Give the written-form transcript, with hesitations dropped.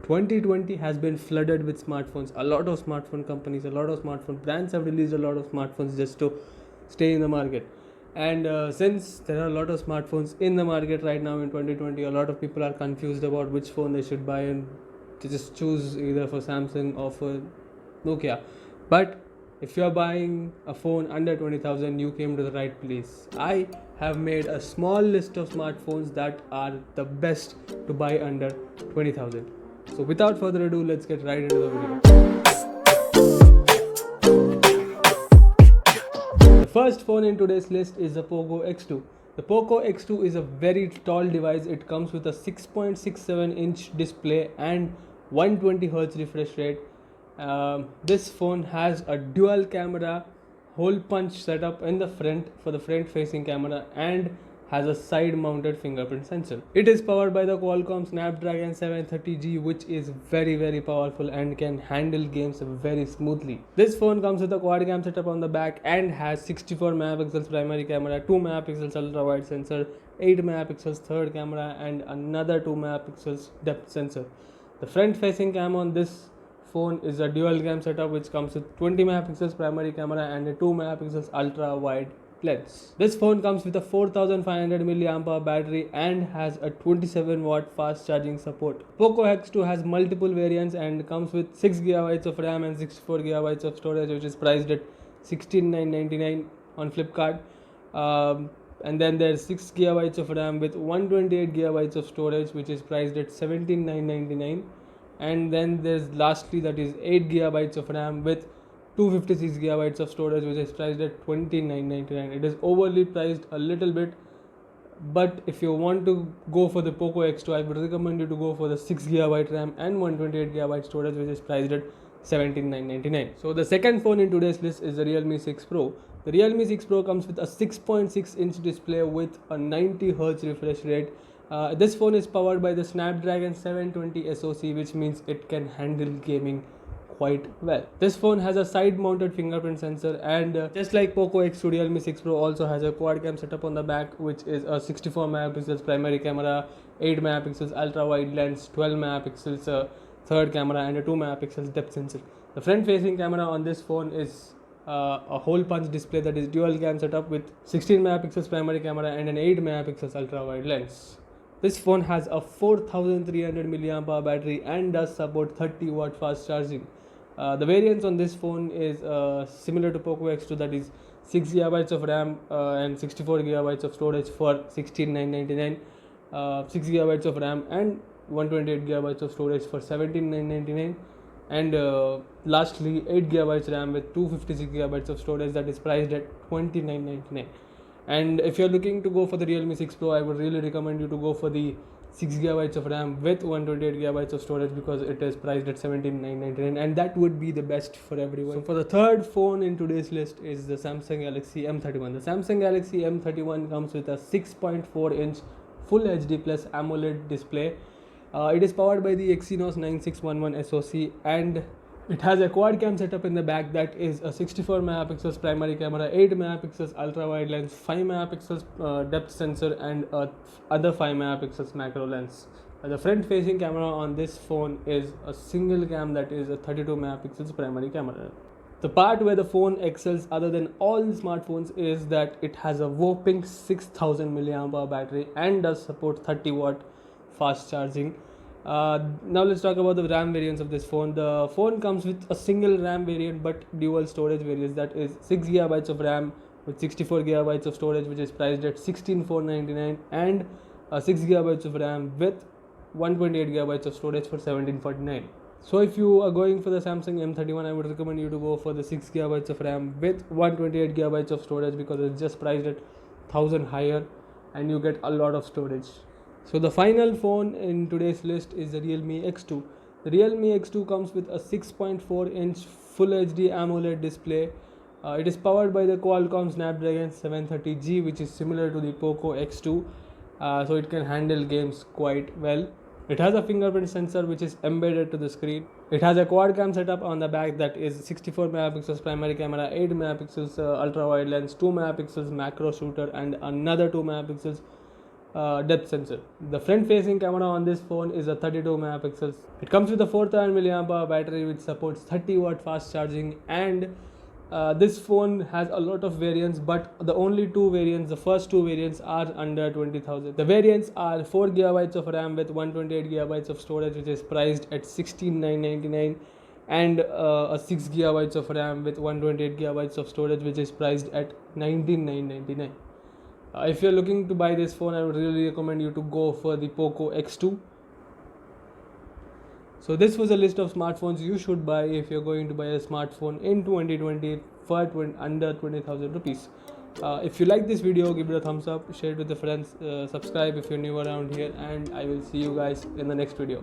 2020 has been flooded with smartphones. A lot of smartphone companies, a lot of smartphone brands have released a lot of smartphones just to stay in the market. And since there are a lot of smartphones in the market right now in 2020, a lot of people are confused about which phone they should buy, and to just choose either for Samsung or for Nokia. But if you are buying a phone under 20,000, you came to the right place. I have made a small list of smartphones that are the best to buy under 20,000. So without further ado, let's get right into the video. The first phone in today's list is the Poco X2. The Poco X2 is a very tall device. It comes with a 6.67-inch display and 120Hz refresh rate. This phone has a dual camera hole punch setup in the front for the front facing camera and has a side mounted fingerprint sensor. It is powered by the Qualcomm Snapdragon 730G, which is very powerful and can handle games very smoothly. This phone comes with a quad cam setup on the back and has 64 megapixels primary camera, 2 megapixels ultra wide sensor, 8 megapixels third camera and another 2 megapixels depth sensor. The front facing cam on this phone is a dual cam setup which comes with 20 megapixels primary camera and a 2 megapixels ultra wide lens. This phone comes with a 4500 mAh battery and has a 27 watt fast charging support. Poco X2 has multiple variants and comes with 6 GB of RAM and 64 GB of storage, which is priced at 16,999 on Flipkart. And then there's 6 GB of RAM with 128 GB of storage, which is priced at 17,999. And then there's lastly that is 8 GB of RAM with 256 GB of storage, which is priced at 2999. It is overly priced a little bit, but if you want to go for the Poco X2, I would recommend you to go for the 6 GB RAM and 128 GB storage, which is priced at 17,999. So the second phone in today's list is the Realme 6 Pro. The Realme 6 Pro comes with a 6.6-inch display with a 90Hz refresh rate. This phone is powered by the Snapdragon 720 SoC, which means it can handle gaming quite well. This phone has a side mounted fingerprint sensor, and just like Poco X2, Realme 6 Pro also has a quad cam setup on the back, which is a 64 megapixels primary camera, 8 megapixels ultra wide lens, 12 megapixels third camera and a 2 megapixels depth sensor. The front facing camera on this phone is a hole punch display that is dual cam setup with 16 megapixels primary camera and an 8 megapixels ultra wide lens. This phone has a 4300 mAh battery and does support 30 watt fast charging. The variants on this phone is similar to Poco X2, that is 6 GB of RAM and 64 GB of storage for 16,999, 6 GB of RAM and 128 GB of storage for 17,999, and lastly 8 GB RAM with 256 GB of storage that is priced at 2999. And if you're looking to go for the Realme 6 Pro, I would really recommend you to go for the 6 GB of RAM with 128 GB of storage, because it is priced at 17,999 and that would be the best for everyone. So for the third phone in today's list is the Samsung Galaxy M31. The Samsung Galaxy M31 comes with a 6.4-inch Full HD Plus AMOLED display. It is powered by the Exynos 9611 SoC and it has a quad cam setup in the back that is a 64 megapixels primary camera, 8 megapixels ultra wide lens, 5 megapixels depth sensor and other 5 megapixels macro lens. The front facing camera on this phone is a single cam that is a 32 megapixels primary camera. The part where the phone excels other than all smartphones is that it has a whopping 6000 mAh battery and does support 30 watt fast charging. Now let's talk about the RAM variants of this phone. The phone comes with a single RAM variant but dual storage variants, that is 6 GB of RAM with 64 GB of storage, which is priced at 16,499, and 6 GB of RAM with 128 GB of storage for 1749. So if you are going for the Samsung M31, I would recommend you to go for the 6 GB of RAM with 128 GB of storage, because it's just priced at 1000 higher and you get a lot of storage. So the final phone in today's list is the Realme X2. The Realme X2 comes with a 6.4-inch Full HD AMOLED display. It is powered by the Qualcomm Snapdragon 730G, which is similar to the Poco X2, so it can handle games quite well. It has a fingerprint sensor which is embedded to the screen. It has a quad cam setup on the back that is 64 megapixels primary camera, 8 megapixels ultra wide lens, 2 megapixels macro shooter and another 2 megapixels depth sensor. The front facing camera on this phone is a 32 megapixels. It comes with a 4000 mAh battery which supports 30 watt fast charging, and this phone has a lot of variants, but the only two variants, the first two variants are under 20,000. The variants are 4 GB of RAM with 128 GB of storage, which is priced at 16,999, and a 6 GB of RAM with 128 GB of storage, which is priced at 19,999. If you're looking to buy this phone, I would really recommend you to go for the Poco X2. So this was a list of smartphones you should buy if you're going to buy a smartphone in 2020 for under 20,000 rupees. If you like this video, give it a thumbs up, share it with your friends, subscribe if you're new around here, and I will see you guys in the next video.